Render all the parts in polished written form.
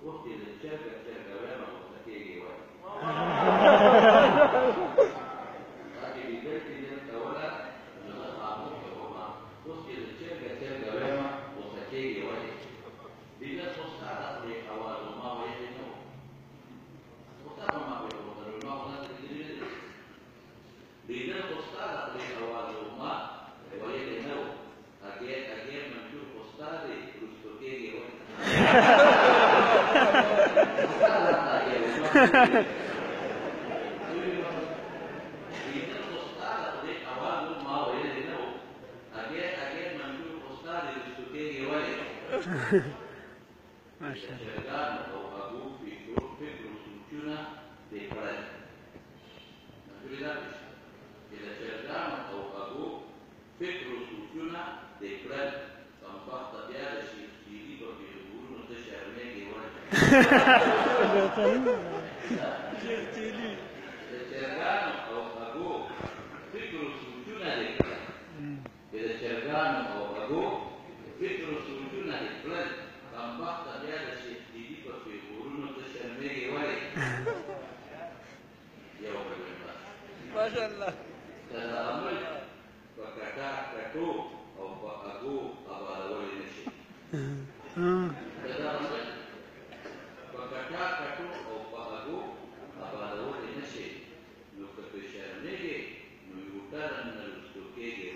وقت الشركة ولا مستكيني ولا لكن بذلك ولا نصنع مكتوبة وقت الشركة ولا مستكيني ولا بلا صوص على طريق أول ما ويجنو وطبعا ما بيقولون ما هو ناس كثير بلا صوص على طريق أول ما ويجنو أجيب من شوف أستاذي كريستوكيني ولا ما شاء الله. ما شاء الله. تتأمل وكتاكتو أو فأقو أبا دولي نشي تتأمل وكتاكتو أو فأقو أبا دولي نشي لو كتشارنيجي نو يوتارن نلستوكيجي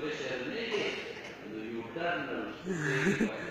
كتشارنيجي نو يوتارن نلستوكيجي